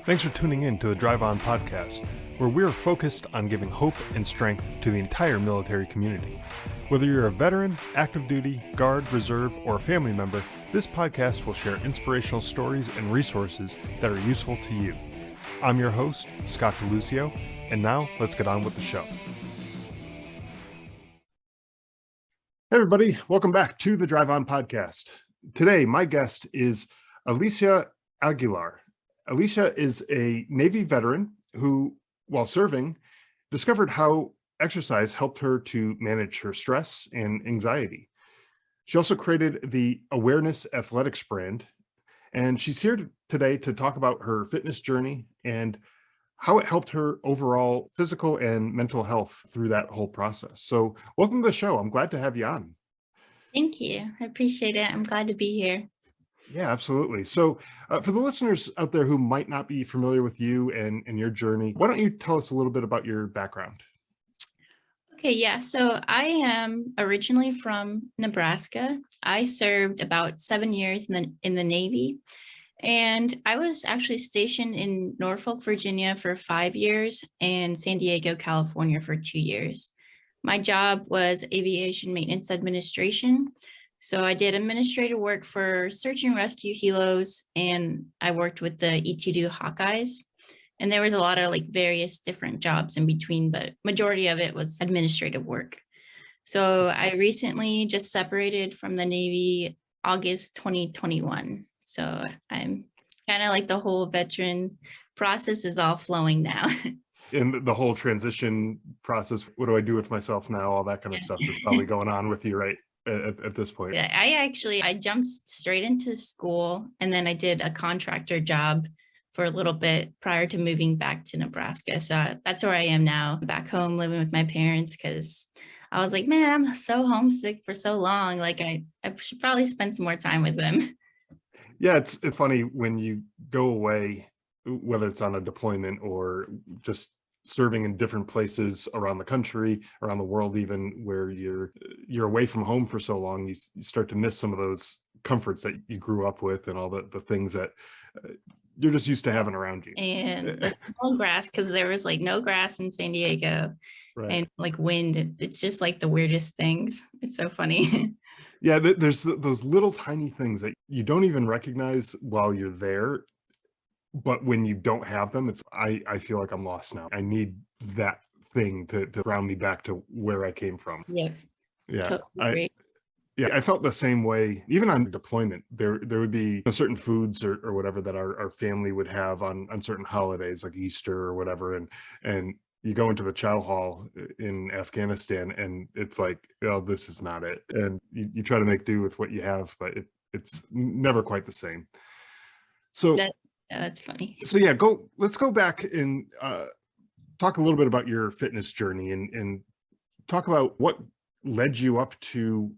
Thanks for tuning in to the Drive On podcast, where we are focused on giving hope and strength to the entire military community. Whether you're a veteran, active duty, guard, reserve, or a family member, this podcast will share inspirational stories and resources that are useful to you. I'm your host, Scott DeLucio, and now let's get on with the show. Hey everybody, welcome back to the Drive On podcast. Today, my guest is Alecia Aguilar. Alecia is a Navy veteran who, while serving, discovered how exercise helped her to manage her stress and anxiety. She also created the Awearness Athletics brand, and she's here today to talk about her fitness journey and how it helped her overall physical and mental health through that whole process. So welcome to the show. I'm glad to have you on. Thank you. I appreciate it. I'm glad to be here. Yeah, absolutely. So for the listeners out there who might not be familiar with you and your journey, why don't you tell us a little bit about your background? Okay, yeah. So I am originally from Nebraska. I served about 7 years in the Navy. And I was actually stationed in Norfolk, Virginia for 5 years and San Diego, California for 2 years. My job was aviation maintenance administration. So I did administrative work for search and rescue helos, and I worked with the E-2D Hawkeyes. And there was a lot of various different jobs in between, but majority of it was administrative work. So I recently just separated from the Navy August 2021. So I'm kind of like the whole veteran process is all flowing now. In the whole transition process, what do I do with myself now? All that kind of stuff is probably going on with you right at this point. Yeah, I jumped straight into school, and then I did a contractor job for a little bit prior to moving back to Nebraska. So that's where I am now, back home living with my parents, because I was like, man, I'm so homesick for so long. I should probably spend some more time with them. Yeah, it's funny when you go away, whether it's on a deployment or just serving in different places around the country, around the world, even where you're away from home for so long, you start to miss some of those comforts that you grew up with and all the things that you're just used to having around you. And the small grass, because there was no grass in San Diego, right. And wind. It's just the weirdest things. It's so funny. Yeah, there's those little tiny things that you don't even recognize while you're there. But when you don't have them, I feel like I'm lost now. I need that thing to ground me back to where I came from. Yeah. Yeah. Totally I felt the same way. Even on deployment, there would be certain foods or whatever that our family would have on certain holidays, like Easter or whatever. And you go into the chow hall in Afghanistan and it's like, oh, this is not it. And you try to make do with what you have, but it's never quite the same. So that's funny. So yeah, let's go back and talk a little bit about your fitness journey and talk about what led you up to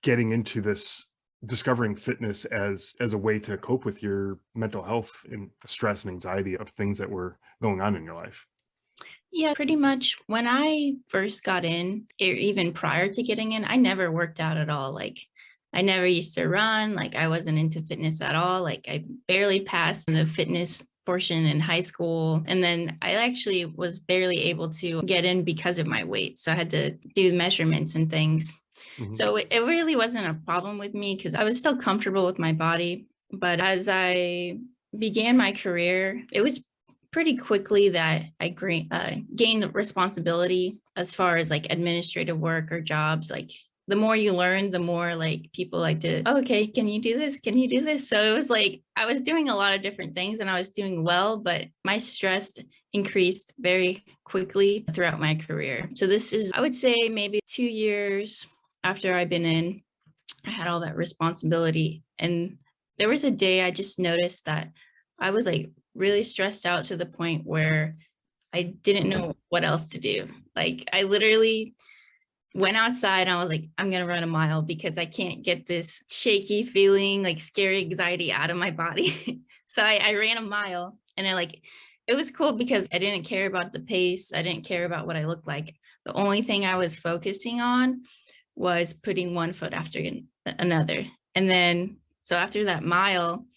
getting into this, discovering fitness as a way to cope with your mental health and stress and anxiety of things that were going on in your life. Yeah, pretty much when I first got in, or even prior to getting in, I never worked out at all. I never used to run. I wasn't into fitness at all. I barely passed the fitness portion in high school. And then I actually was barely able to get in because of my weight. So I had to do measurements and things. Mm-hmm. So it really wasn't a problem with me because I was still comfortable with my body. But as I began my career, it was pretty quickly that I gained responsibility as far as administrative work or jobs. The more you learn, the more people like to, oh, okay, can you do this? Can you do this? So it was I was doing a lot of different things and I was doing well, but my stress increased very quickly throughout my career. So this is, I would say, maybe 2 years after I've been in, I had all that responsibility. And there was a day I just noticed that I was really stressed out to the point where I didn't know what else to do. I literally went outside and I was like, I'm going to run a mile because I can't get this shaky feeling, scary anxiety out of my body. So I ran a mile and it was cool because I didn't care about the pace. I didn't care about what I looked like. The only thing I was focusing on was putting one foot after another. And then, so after that mile,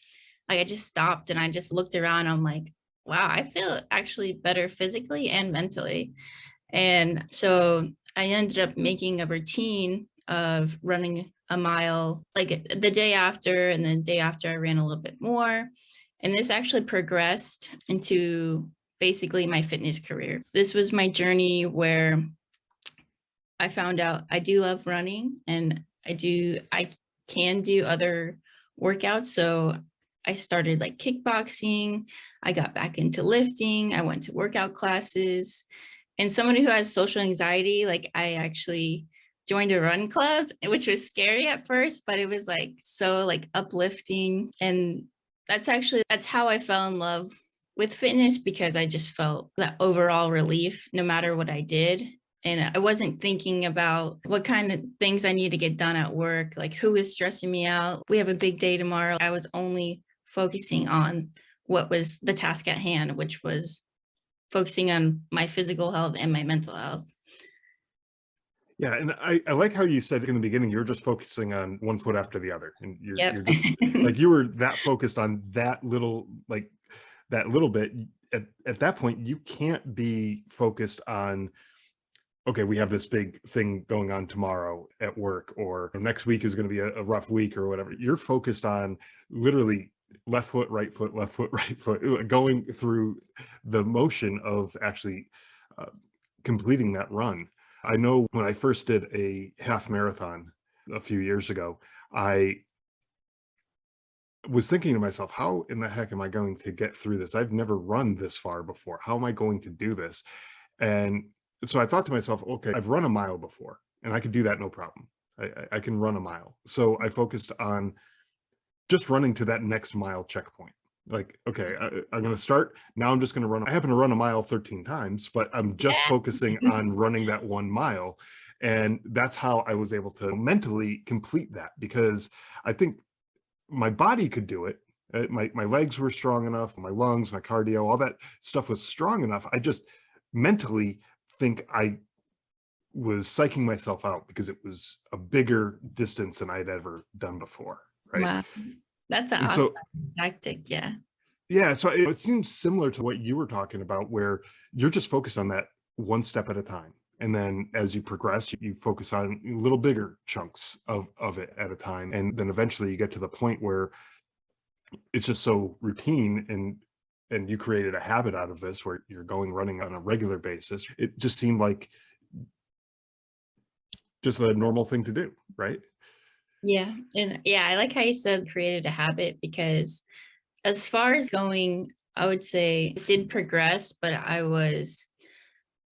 Like I just stopped and I just looked around. I'm like, wow, I feel actually better physically and mentally. And so I ended up making a routine of running a mile like the day after, and the day after I ran a little bit more. And this actually progressed into basically my fitness career. This was my journey where I found out I do love running and I can do other workouts. So I started like kickboxing. I got back into lifting. I went to workout classes. And someone who has social anxiety, like I actually joined a run club, which was scary at first, but it was like so like uplifting. And that's how I fell in love with fitness, because I just felt that overall relief no matter what I did. And I wasn't thinking about what kind of things I need to get done at work, like who is stressing me out. We have a big day tomorrow. I was only focusing on what was the task at hand, which was focusing on my physical health and my mental health. Yeah, and I like how you said in the beginning you're just focusing on one foot after the other, and you're Yep. just like you were that focused on that little that little bit. At that point, you can't be focused on, okay, we have this big thing going on tomorrow at work, or next week is going to be a rough week or whatever. You're focused on literally left foot, right foot, left foot, right foot, going through the motion of actually uh, completing that run. I know when I first did a half marathon a few years ago, I was thinking to myself, how in the heck am I going to get through this? I've never run this far before. How am I going to do this? And so I thought to myself, okay, I've run a mile before and I could do that no problem. I can run a mile. So I focused on just running to that next mile checkpoint. Like, okay, I'm going to start. Now I'm just going to run. I happen to run a mile 13 times, but I'm just Yeah. focusing on running that 1 mile. And that's how I was able to mentally complete that, because I think my body could do it. My legs were strong enough, my lungs, my cardio, all that stuff was strong enough. I just mentally think I was psyching myself out because it was a bigger distance than I'd ever done before, right? Wow. That's an And awesome so, tactic. Yeah. yeah, so it seems similar to what you were talking about, where you're just focused on that one step at a time. And then as you progress, you focus on little bigger chunks of it at a time. And then eventually you get to the point where it's just so routine, and you created a habit out of this where you're going running on a regular basis. It just seemed like just a normal thing to do, right? Yeah. And yeah, I like how you said created a habit, because as far as going, I would say it did progress, but I was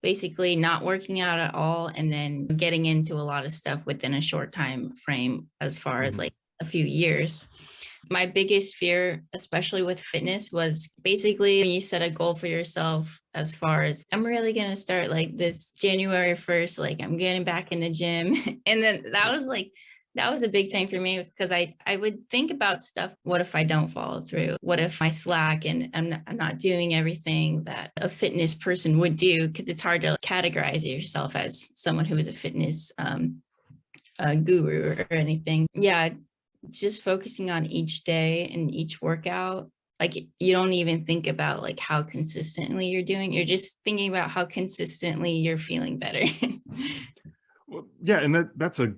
basically not working out at all and then getting into a lot of stuff within a short time frame, as far as Mhm. like a few years. My biggest fear, especially with fitness, was basically when you set a goal for yourself, as far as I'm really going to start like this January 1st, like I'm getting back in the gym. And then that was a big thing for me, because I would think about stuff. What if I don't follow through? What if I slack and I'm not doing everything that a fitness person would do? Because it's hard to categorize yourself as someone who is a fitness guru or anything. Yeah, just focusing on each day and each workout. Like you don't even think about like how consistently you're doing. You're just thinking about how consistently you're feeling better. Well, yeah, and that's a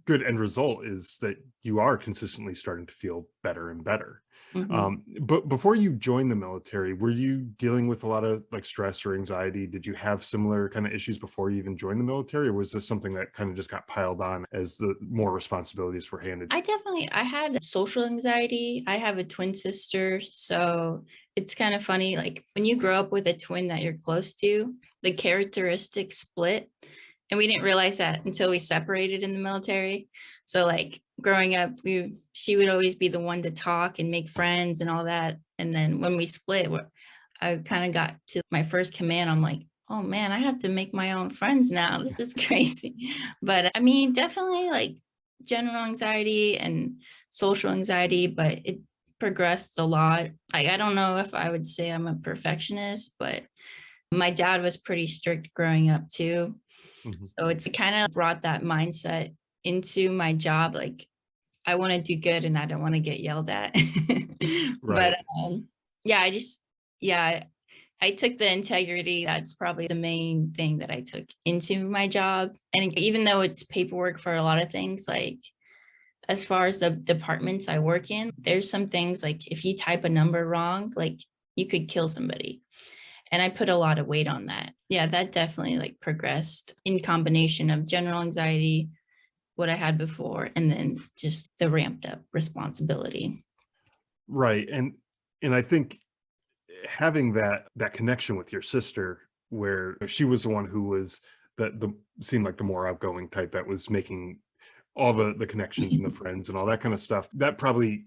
good end result, is that you are consistently starting to feel better and better. Mhm. But before you joined the military, were you dealing with a lot of like stress or anxiety? Did you have similar kind of issues before you even joined the military, or was this something that kind of just got piled on as the more responsibilities were handed? I had social anxiety. I have a twin sister, so it's kind of funny. Like when you grow up with a twin that you're close to, the characteristics split. And we didn't realize that until we separated in the military. So like growing up, she would always be the one to talk and make friends and all that. And then when we split, I kind of got to my first command. I'm like, oh man, I have to make my own friends now. This is crazy. But I mean, definitely like general anxiety and social anxiety, but it progressed a lot. Like I don't know if I would say I'm a perfectionist, but my dad was pretty strict growing up too. Mhm. So it's kind of brought that mindset into my job. Like I want to do good and I don't want to get yelled at. But Right. yeah, yeah, I took the integrity. That's probably the main thing that I took into my job. And even though it's paperwork for a lot of things, like as far as the departments I work in, there's some things like if you type a number wrong, like you could kill somebody. And I put a lot of weight on that. Yeah, that definitely like progressed in combination of general anxiety, what I had before, and then just the ramped up responsibility. Right. And I think having that connection with your sister, where she was the one who was the seemed like the more outgoing type, that was making all the connections and the friends and all that kind of stuff, that probably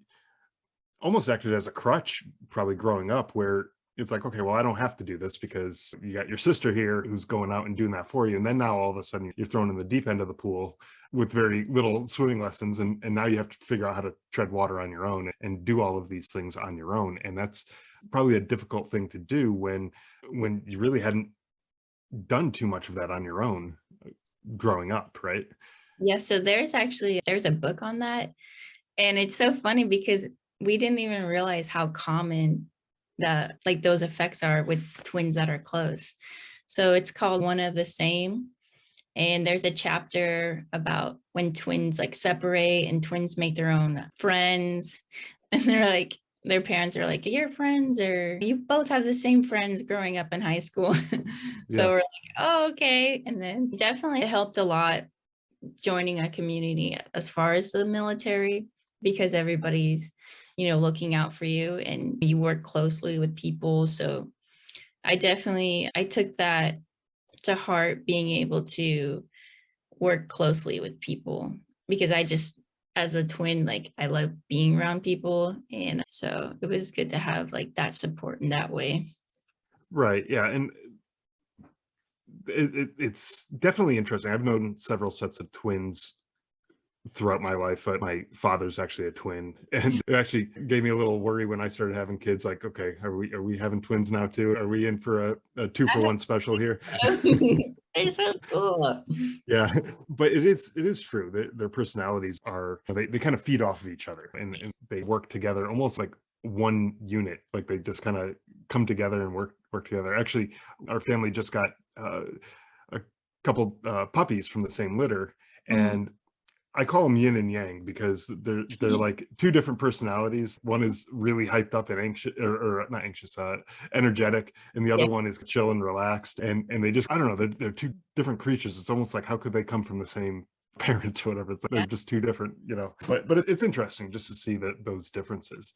almost acted as a crutch, probably growing up, where it's like, okay, well, I don't have to do this because you got your sister here who's going out and doing that for you. And then now all of a sudden you're thrown in the deep end of the pool with very little swimming lessons. And now you have to figure out how to tread water on your own and do all of these things on your own. And that's probably a difficult thing to do when you really hadn't done too much of that on your own growing up, right? Yeah, so there's a book on that. And it's so funny because we didn't even realize how common the like those effects are with twins that are close. So it's called One of the Same. And there's a chapter about when twins like separate and twins make their own friends. And they're like, their parents are like, your friends, or you both have the same friends growing up in high school. So Yeah. we're like, oh, okay. And then definitely it helped a lot joining a community as far as the military, because everybody's, looking out for you and you work closely with people. So I took that to heart, being able to work closely with people, because I just, as a twin, like I love being around people. And so it was good to have like that support in that way. Right. Yeah. And it's definitely interesting. I've known several sets of twins throughout my life, but my father's actually a twin, and it actually gave me a little worry when I started having kids. Like, okay, are we having twins now too? Are we in for a two for one special here? They're so cool. Yeah, but it is true that their personalities are, they kind of feed off of each other, and they work together almost like one unit. Like they just kind of come together and work together. Actually, our family just got a couple puppies from the same litter, Mm, and I call them yin and yang because they're like two different personalities. One is really hyped up and anxious, or not anxious, energetic, and the other yeah. one is chill and relaxed. And they just, I don't know, they're two different creatures. It's almost like, how could they come from the same parents or whatever? It's like they're just two different, But it's interesting just to see that those differences.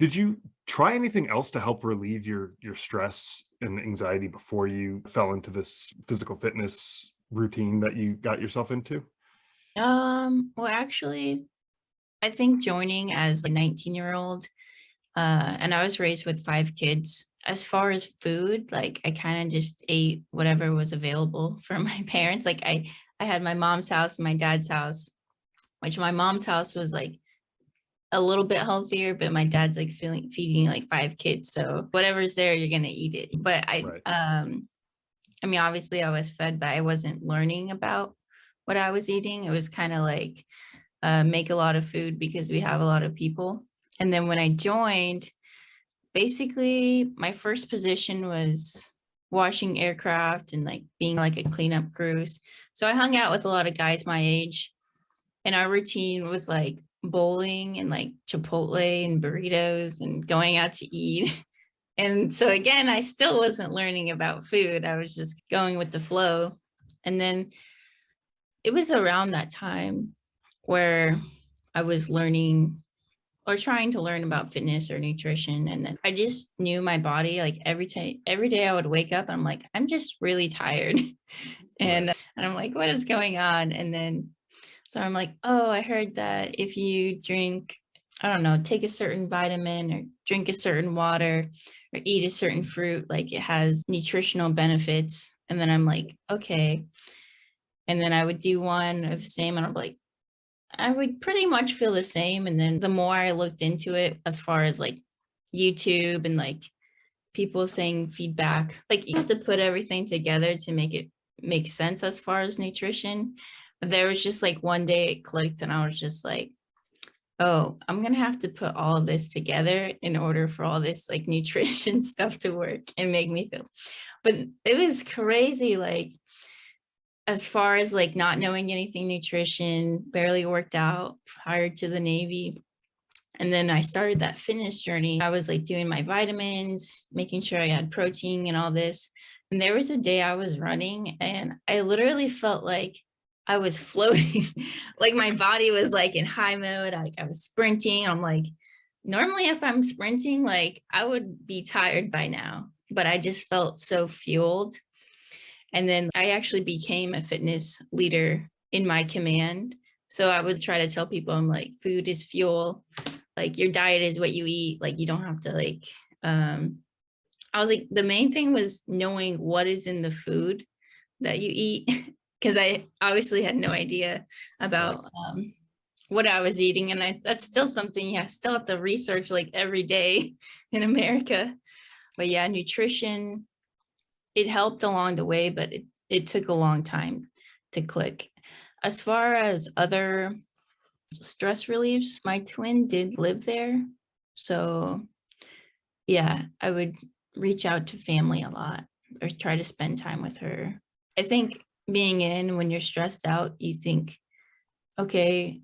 Did you try anything else to help relieve your stress and anxiety before you fell into this physical fitness routine that you got yourself into? Well, actually, I think joining as a 19-year-old, and I was raised with 5 kids. As far as food, like I kind of just ate whatever was available from my parents. Like I had my mom's house and my dad's house, which my mom's house was like a little bit healthier, but my dad's like feeding like 5 kids. So whatever's there, you're gonna eat it. But Right. I mean, obviously I was fed, but I wasn't learning about what I was eating. It was kind of like make a lot of food because we have a lot of people. And then when I joined, basically my first position was washing aircraft and like being like a cleanup cruise. So I hung out with a lot of guys my age, and our routine was like bowling and like Chipotle and burritos and going out to eat. And so again, I still wasn't learning about food. I was just going with the flow. And then it was around that time where I was learning or trying to learn about fitness or nutrition. And then I just knew my body. Like every day I would wake up, I'm like, I'm just really tired. Right. And I'm like, what is going on? And then so I'm like, oh, I heard that if you drink, I don't know, take a certain vitamin or drink a certain water or eat a certain fruit, like it has nutritional benefits. And then I'm like, okay. And then I would do one of the same, and I'm like, I would pretty much feel the same. And then the more I looked into it, as far as like YouTube and like people saying feedback, like you have to put everything together to make it make sense as far as nutrition. But there was just like one day it clicked, and I was just like, oh, I'm going to have to put all of this together in order for all this like nutrition stuff to work and make me feel. But it was crazy. Like, as far as like not knowing anything nutrition, barely worked out prior to the Navy. And then I started that fitness journey. I was like doing my vitamins, making sure I had protein and all this. And there was a day I was running and I literally felt like I was floating. Like my body was like in high mode. Like I was sprinting. I'm like, normally if I'm sprinting, like I would be tired by now, but I just felt so fueled. And then I actually became a fitness leader in my command. So I would try to tell people, I'm like, food is fuel. Like your diet is what you eat. Like you don't have to like, I was like, the main thing was knowing what is in the food that you eat. Cause I obviously had no idea Right. about what I was eating. And that's still something you still have to research like every day in America. But yeah, nutrition, it helped along the way, but it took a long time to click. As far as other stress reliefs, my twin did live there. So yeah, I would reach out to family a lot or try to spend time with her. I think being in when you're stressed out, you think, okay,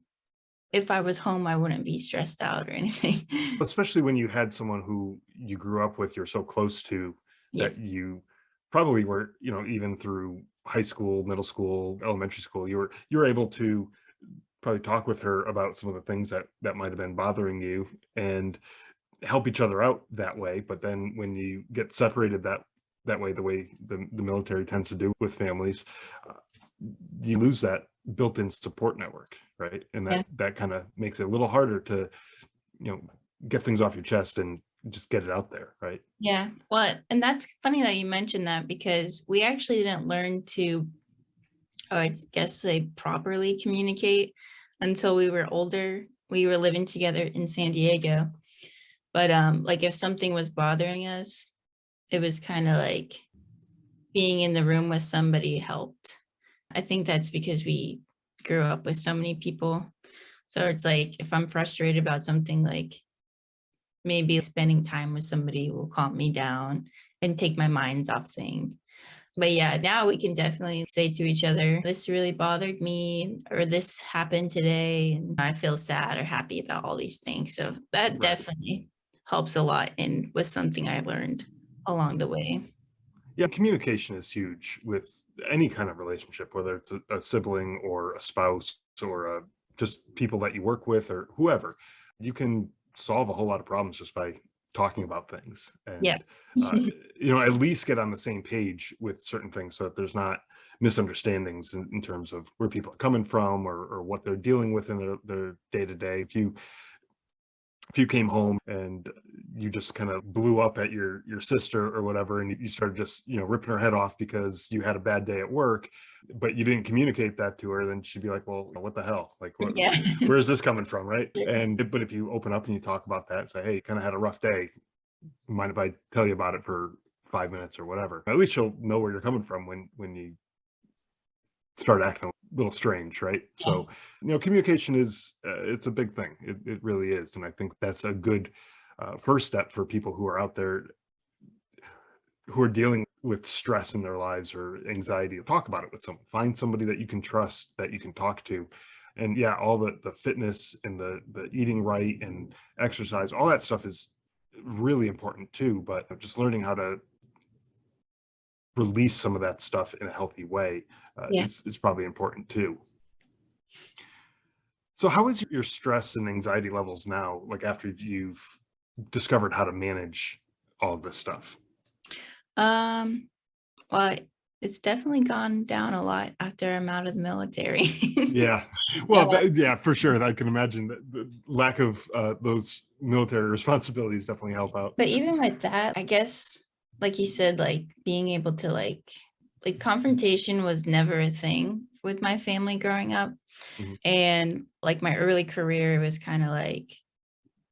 if I was home, I wouldn't be stressed out or anything. Especially when you had someone who you grew up with, you're so close to, Yeah. that you probably were, even through high school, middle school, elementary school, you were able to probably talk with her about some of the things that might have been bothering you and help each other out that way. But then when you get separated that way, the way the military tends to do with families, uh, you lose that built-in support network, right? And Yeah. that kind of makes it a little harder to, you know, get things off your chest and just get it out there, right? Yeah. Well, and that's funny that you mentioned that because we actually didn't learn to, I guess, say properly communicate until we were older. We were living together in San Diego. But like if something was bothering us, it was kind of like being in the room with somebody helped. I think that's because we grew up with so many people. So it's like if I'm frustrated about something, like maybe spending time with somebody will calm me down and take my minds off things. But yeah, now we can definitely say to each other, this really bothered me, or this happened today, and I feel sad or happy about all these things. So that Right. definitely helps a lot and was something I learned along the way. Yeah, communication is huge with any kind of relationship, whether it's a sibling or a spouse or just people that you work with or whoever. You can solve a whole lot of problems just by talking about things Yeah. and, uh, at least get on the same page with certain things so that there's not misunderstandings in terms of where people are coming from or what they're dealing with in their day to day. If you came home and you just kind of blew up at your sister or whatever, and you started just ripping her head off because you had a bad day at work, but you didn't communicate that to her, then she'd be like, well, what the hell, like Yeah. where is this coming from, right? But if you open up and you talk about that and say, hey, kind of had a rough day, mind if I tell you about it for 5 minutes or whatever, at least you'll know where you're coming from when you start acting a little strange, right? Yeah. So, communication is it's a big thing. It really is, and I think that's a good first step for people who are out there who are dealing with stress in their lives or anxiety. Talk about it with someone. Find somebody that you can trust, that you can talk to, and yeah, all the fitness and the eating right and exercise, all that stuff is really important too. But just learning how to release some of that stuff in a healthy way Yeah. is probably important too. So how is your stress and anxiety levels now, like after you've discovered how to manage all of this stuff? Um, well, it's definitely gone down a lot after I'm out of the military. Yeah. Well, Uh, yeah, for sure. I can imagine that the lack of those military responsibilities definitely help out. but even with that, I guess, like you said, like being able to like confrontation was never a thing with my family growing up. Mhm. And like my early career, it was kind of like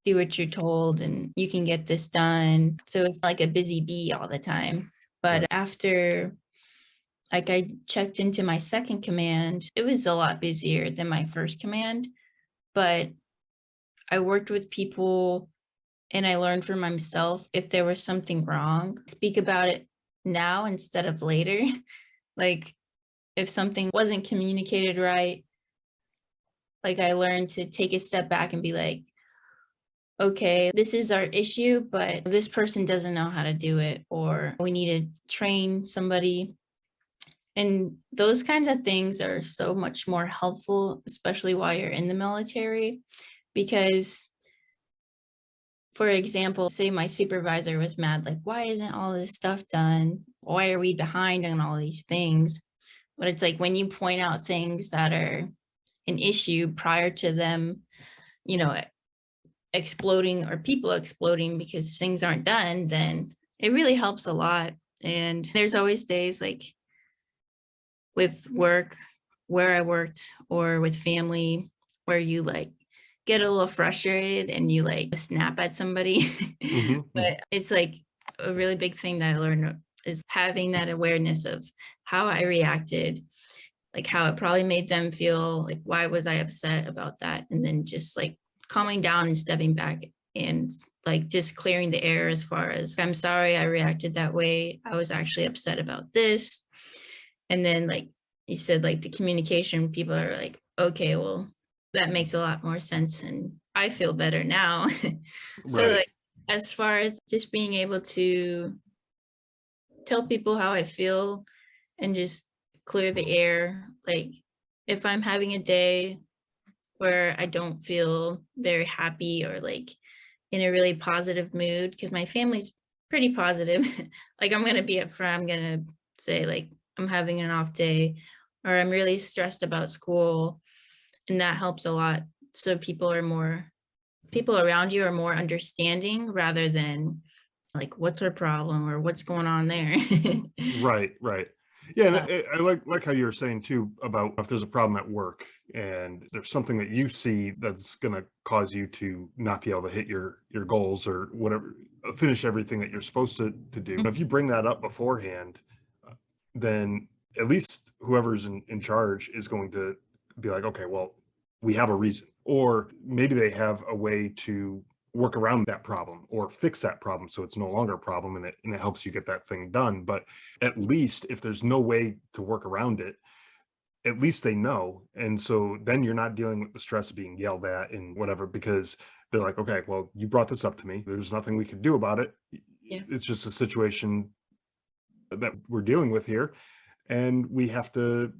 do what you're told and you can get this done. So it's like a busy bee all the time. But Right. after like I checked into my second command, it was a lot busier than my first command, but I worked with people and I learned for myself if there was something wrong, speak about it now instead of later. Like if something wasn't communicated right, like I learned to take a step back and be like, okay, this is our issue, but this person doesn't know how to do it, or we need to train somebody. And those kinds of things are so much more helpful, especially while you're in the military, because for example, say my supervisor was mad, like, why isn't all this stuff done? Why are we behind on all these things? But it's like when you point out things that are an issue prior to them, you know, exploding or people exploding because things aren't done, then it really helps a lot. And there's always days like with work where I worked or with family where you like get a little frustrated and you like snap at somebody. Hmm. Hmm. But it's like a really big thing that I learned is having that awareness of how I reacted, like how it probably made them feel, like why was I upset about that? And then just like calming down and stepping back and like just clearing the air as far as I'm sorry I reacted that way. I was actually upset about this. And then like you said, like the communication, people are like, okay, well, that makes a lot more sense and I feel better now. So Right. like as far as just being able to tell people how I feel and just clear the air, like if I'm having a day where I don't feel very happy or like in a really positive mood, because my family's pretty positive. Like I'm gonna be upfront, I'm gonna say like I'm having an off day or I'm really stressed about school, and that helps a lot. So people around you are more understanding rather than like what's our problem or what's going on there. Right, right. Yeah, and Uh, I like how you were saying too about if there's a problem at work and there's something that you see that's gonna cause you to not be able to hit your goals or whatever, finish everything that you're supposed to do. If you bring that up beforehand, uh, then at least whoever's in charge is going to be like, okay, well, we have a reason, or maybe they have a way to work around that problem or fix that problem so it's no longer a problem, and it helps you get that thing done. But at least if there's no way to work around it, at least they know. And so then you're not dealing with the stress of being yelled at and whatever, because they're like, okay, well, you brought this up to me. There's nothing we can do about it. yeah. It's just a situation that we're dealing with here, and we have to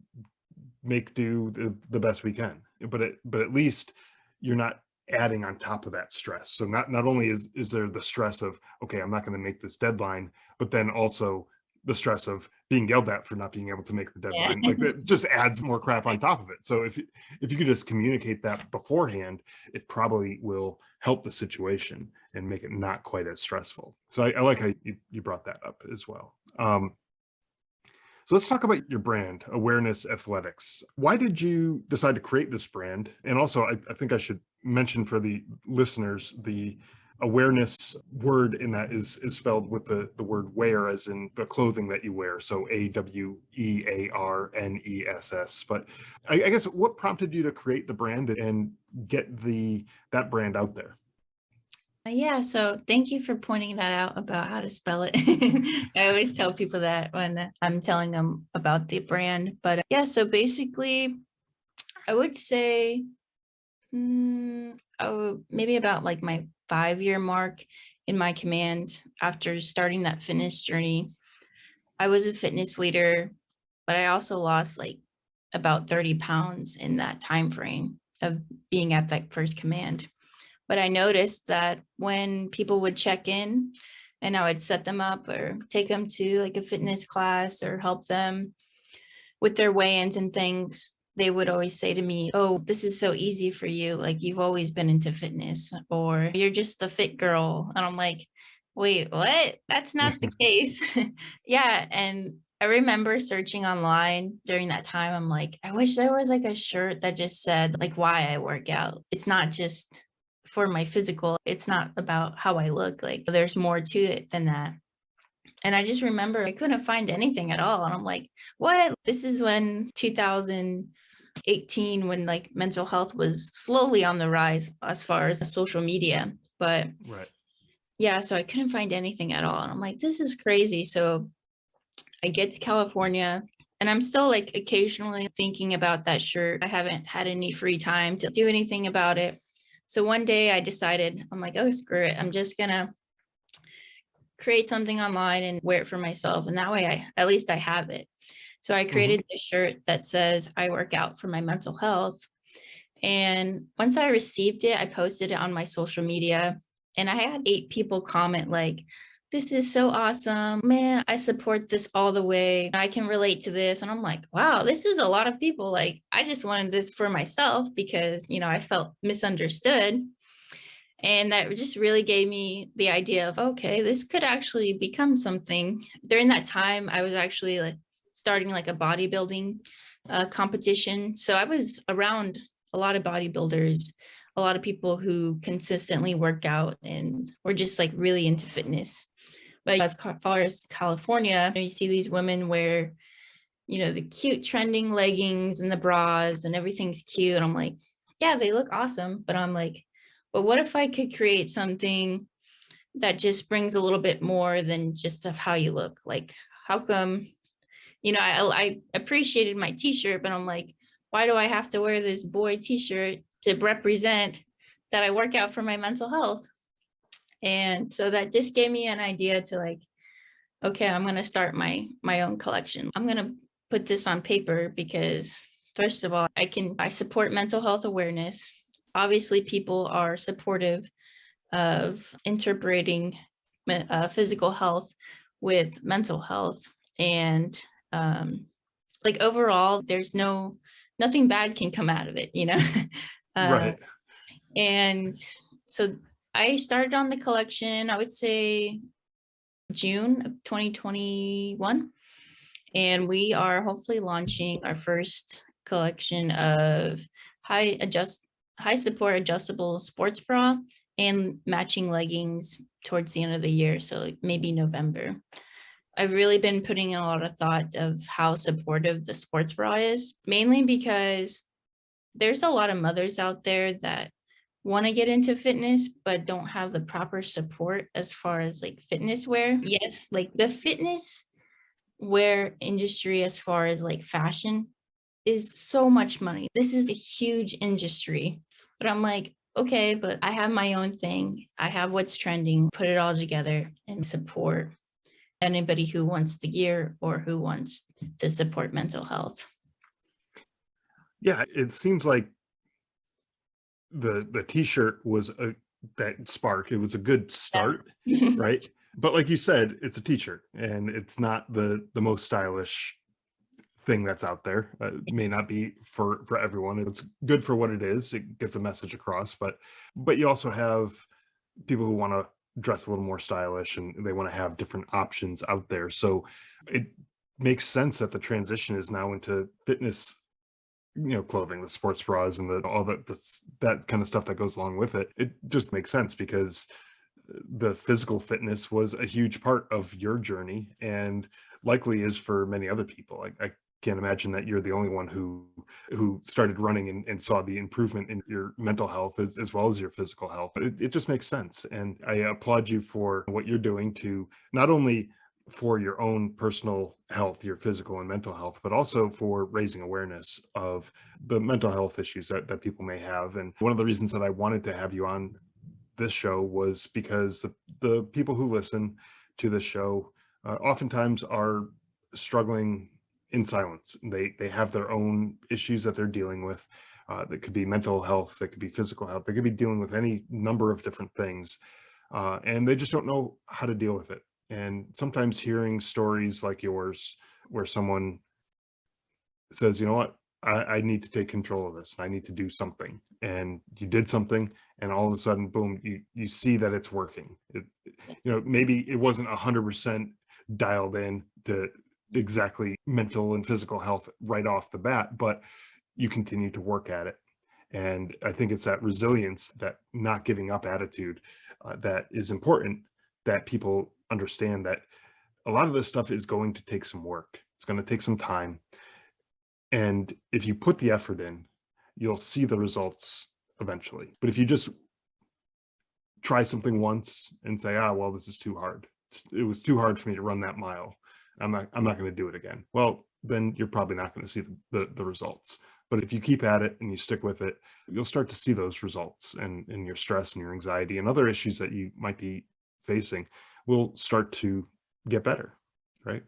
make do the best we can. But at least you're not adding on top of that stress. So not only is there the stress of, okay, I'm not going to make this deadline, but then also the stress of being yelled at for not being able to make the Yeah. deadline. Like that just adds more crap on top of it. So if you could just communicate that beforehand, it probably will help the situation and make it not quite as stressful. So I like how you brought that up as well. So let's talk about your brand, Awareness Athletics. Why did you decide to create this brand? And also, I think I should mention for the listeners, the awareness word in that is spelled with the word wear, as in the clothing that you wear. So Awearness. But I guess what prompted you to create the brand and get that brand out there? Yeah, so thank you for pointing that out about how to spell it. I always tell people that when I'm telling them about the brand. But yeah, so basically, I would say maybe about like my 5 year mark in my command after starting that fitness journey. I was a fitness leader, but I also lost like about 30 pounds in that time frame of being at that first command. But I noticed that when people would check in and I would set them up or take them to like a fitness class or help them with their weigh-ins and things, they would always say to me, "Oh, this is so easy for you. Like you've always been into fitness, or you're just a fit girl." And I'm like, "Wait, what? That's not the case." Yeah. And I remember searching online during that time. I'm like, I wish there was like a shirt that just said like why I work out. It's not just for my physical, it's not about how I look. Like there's more to it than that. And I just remember I couldn't find anything at all. And I'm like, what? This is when 2000. 18 when like mental health was slowly on the rise as far as social media. But Right. yeah, so I couldn't find anything at all. And I'm like, this is crazy. So I get to California and I'm still like occasionally thinking about that shirt. I haven't had any free time to do anything about it. So one day I decided, I'm like, oh, screw it. I'm just going to create something online and wear it for myself. And that way at least I have it. So I Hmm. created this shirt that says I work out for my mental health. And once I received it, I posted it on my social media and I had 8 people comment like, this is so awesome. Man, I support this all the way. I can relate to this. And I'm like, wow, this is a lot of people. Like, I just wanted this for myself because, I felt misunderstood. And that just really gave me the idea of, okay, this could actually become something. During that time, I was actually like starting like a bodybuilding competition. So I was around a lot of bodybuilders, a lot of people who consistently work out and were just like really into fitness. But as far as California, you see these women wear, the cute trending leggings and the bras and everything's cute. And I'm like, yeah, they look awesome. But I'm like, but what if I could create something that just brings a little bit more than just of how you look? Like, how come, I appreciated my t-shirt, but I'm like, why do I have to wear this boy t-shirt to represent that I work out for my mental health? And so that just gave me an idea to like, okay, I'm going to start my own collection. I'm going to put this on paper because first of all, I support mental health awareness. Obviously, people are supportive of interpreting physical health with mental health, and like overall, there's nothing bad can come out of it. uh, Right. and so I started on the collection, I would say June of 2021. And we are hopefully launching our first collection of high adjust high support adjustable sports bra and matching leggings towards the end of the year. So like maybe November. I've really been putting in a lot of thought of how supportive the sports bra is, mainly because there's a lot of mothers out there that want to get into fitness but don't have the proper support as far as like fitness wear. Yes, like the fitness wear industry as far as like fashion is so much money. This is a huge industry. But I'm like, okay, but I have my own thing. I have what's trending, put it all together and support anybody who wants the gear or who wants to support mental health. Yeah, it seems like the t-shirt was a that spark. It was a good start, Yeah. right? But like you said, it's a t-shirt and it's not the most stylish thing that's out there. It may not be for everyone. It's good for what it is. It gets a message across, but you also have people who want to dress a little more stylish and they want to have different options out there. So it makes sense that the transition is now into fitness, clothing, the sports bras and all that kind of stuff that goes along with it. It just makes sense because the physical fitness was a huge part of your journey and likely is for many other people. I can't imagine that you're the only one who started running and saw the improvement in your mental health as well as your physical health. It just makes sense. And I applaud you for what you're doing to not only for your own personal health, your physical and mental health, but also for raising awareness of the mental health issues that people may have. And one of the reasons that I wanted to have you on this show was because the people who listen to this show oftentimes are struggling in silence. They have their own issues that they're dealing with. That could be mental health, that could be physical health, they could be dealing with any number of different things, and they just don't know how to deal with it. And sometimes hearing stories like yours, where someone says, you know what, I need to take control of this and I need to do something. And you did something, and all of a sudden, boom, you see that it's working. Maybe it wasn't 100% dialed in to exactly mental and physical health right off the bat, but you continue to work at it. And I think it's that resilience, that not giving up attitude, that is important, that people understand that a lot of this stuff is going to take some work. It's going to take some time. And if you put the effort in, you'll see the results eventually. But if you just try something once and say, "Ah, well, this is too hard. It was too hard for me to run that mile. I'm not going to do it again." Well, then you're probably not going to see the results. But if you keep at it and you stick with it, you'll start to see those results, and your stress and your anxiety and other issues that you might be facing will start to get better, right?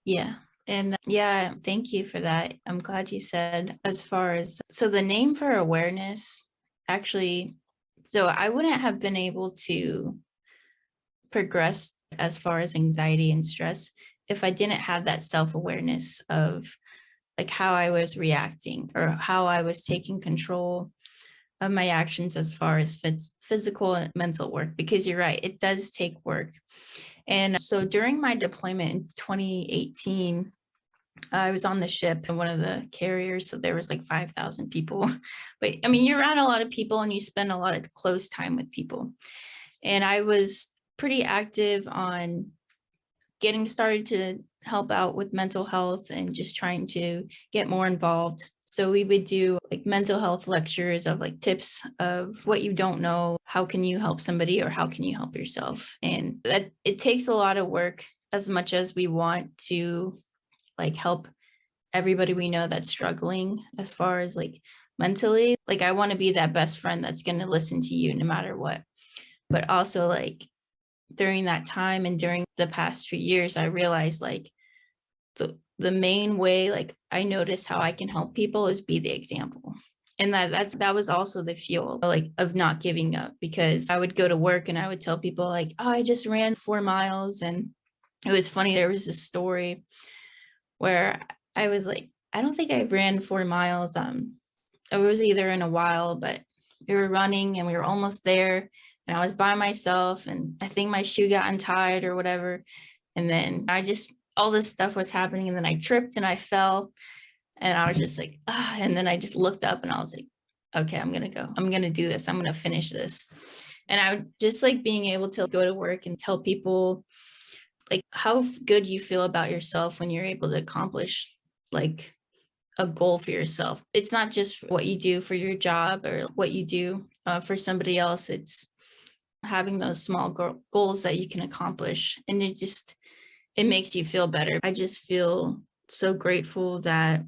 Yeah. And yeah, thank you for that. I'm glad you said as far as so the name for awareness actually, so I wouldn't have been able to progress as far as anxiety and stress if I didn't have that self-awareness of like how I was reacting or how I was taking control of my actions as far as physical and mental work, because you're right, it does take work. And so during my deployment in 2018, I was on the ship and one of the carriers, so there was like 5,000 people. But I mean, you're around a lot of people and you spend a lot of close time with people. And I was pretty active on getting started to help out with mental health and just trying to get more involved. So we would do like mental health lectures of like tips of what you don't know, how can you help somebody or how can you help yourself? And that it takes a lot of work as much as we want to like help everybody we know that's struggling as far as like mentally. Like I want to be that best friend that's going to listen to you no matter what. But also like during that time and during the past few years, I realized like the main way like I notice how I can help people is be the example. And that was also the fuel like of not giving up, because I would go to work and I would tell people like, oh, I just ran 4 miles. And it was funny, there was this story where I was like, I don't think I ran 4 miles. It was either in a while, but we were running and we were almost there. And I was by myself and I think my shoe got untied or whatever. And then all this stuff was happening. And then I tripped and I fell and I was just like, ah, and then I just looked up and I was like, okay, I'm going to go. I'm going to do this. I'm going to finish this. And I would just like being able to go to work and tell people like how good you feel about yourself when you're able to accomplish like a goal for yourself. It's not just what you do for your job or what you do for somebody else. It's having those small goals that you can accomplish. And it makes you feel better. I just feel so grateful that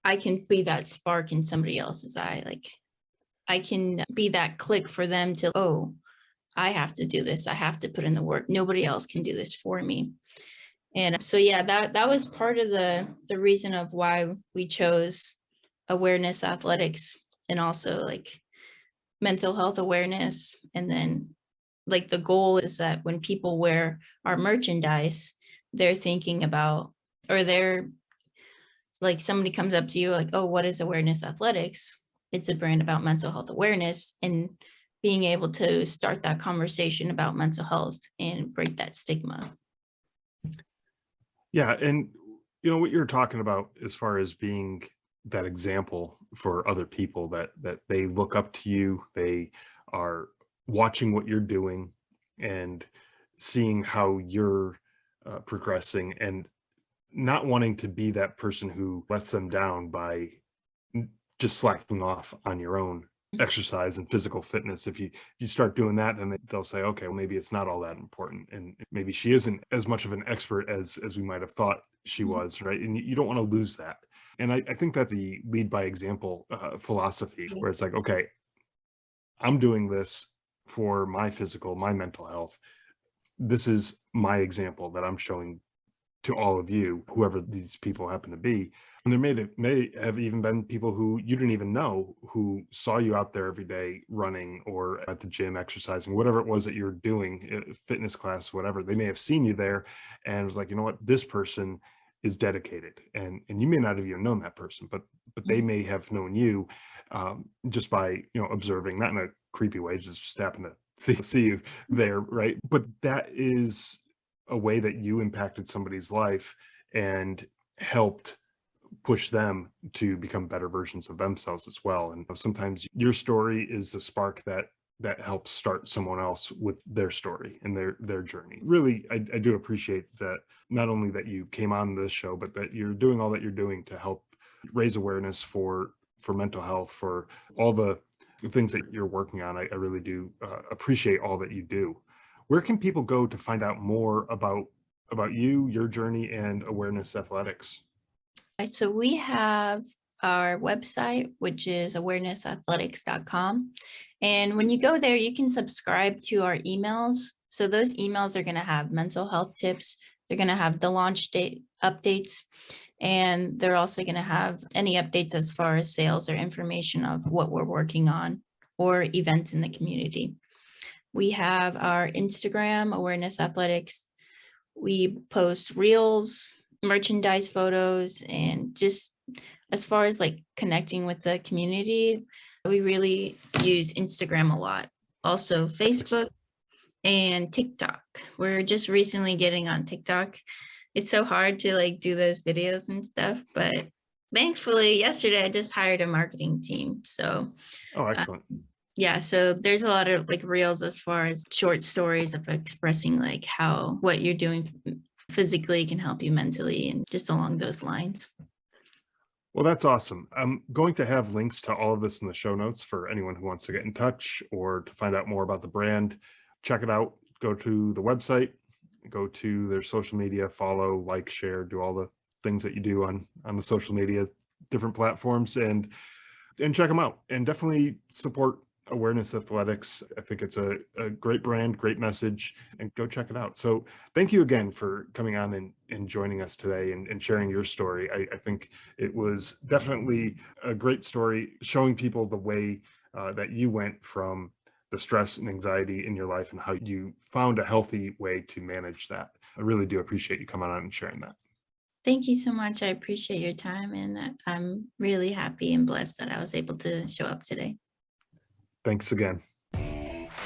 I can be that spark in somebody else's eye. Like I can be that click for them to, oh, I have to do this. I have to put in the work. Nobody else can do this for me. And so yeah, that was part of the reason of why we chose Awearness Athletics, and also like mental health awareness. And then like the goal is that when people wear our merchandise, they're thinking about, or they're like somebody comes up to you like, oh, what is Awearness Athletics? It's a brand about mental health awareness, and being able to start that conversation about mental health and break that stigma. Yeah, and what you're talking about as far as being that example for other people, that they look up to you, they are watching what you're doing and seeing how you're progressing, and not wanting to be that person who lets them down by just slacking off on your own exercise and physical fitness. If you start doing that, then they'll say, okay, well, maybe it's not all that important, and maybe she isn't as much of an expert as we might have thought she was, right? And you don't want to lose that. And I think that the lead by example philosophy, where it's like, okay, I'm doing this for my physical, my mental health. This is my example that I'm showing to all of you, whoever these people happen to be. And there may have even been people who you didn't even know, who saw you out there every day running or at the gym exercising, whatever it was that you're doing, fitness class, whatever. They may have seen you there and was like, you know what, this person is dedicated. And you may not have even known that person, but they may have known you just by observing, not in a creepy way, just happen to see you there, right? But that is a way that you impacted somebody's life and helped push them to become better versions of themselves as well. And sometimes your story is a spark that that helps start someone else with their story and their journey. Really, I do appreciate that, not only that you came on this show, but that you're doing all that you're doing to help raise awareness for mental health, for all the things that you're working on. I really do appreciate all that you do. Where can people go to find out more about you, your journey, and Awearness Athletics? So we have our website, which is awearnessathletics.com. And when you go there, you can subscribe to our emails. So those emails are going to have mental health tips. They're going to have the launch date updates. And they're also going to have any updates as far as sales or information of what we're working on or events in the community. We have our Instagram, Awearness Athletics. We post reels, merchandise photos, and just as far as like connecting with the community, we really use Instagram a lot. Also Facebook and TikTok. We're just recently getting on TikTok. It's so hard to like do those videos and stuff, but thankfully yesterday I just hired a marketing team. So Oh, excellent. yeah, so there's a lot of like reels as far as short stories of expressing like how what you're doing physically can help you mentally and just along those lines. Well, that's awesome. I'm going to have links to all of this in the show notes for anyone who wants to get in touch or to find out more about the brand. Check it out. Go to the website, go to their social media, follow, like, share, do all the things that you do on the social media, different platforms, and check them out. And definitely support Awearness Athletics. I think it's a great brand, great message, and go check it out. So thank you again for coming on and joining us today and sharing your story. I think it was definitely a great story, showing people the way that you went from the stress and anxiety in your life and how you found a healthy way to manage that. I really do appreciate you coming on and sharing that. Thank you so much. I appreciate your time, and I'm really happy and blessed that I was able to show up today. Thanks again.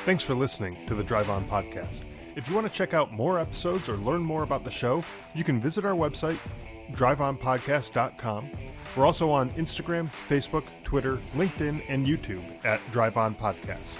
Thanks for listening to the Drive On Podcast. If you want to check out more episodes or learn more about the show, you can visit our website, driveonpodcast.com. We're also on Instagram, Facebook, Twitter, LinkedIn, and YouTube at Drive On Podcast.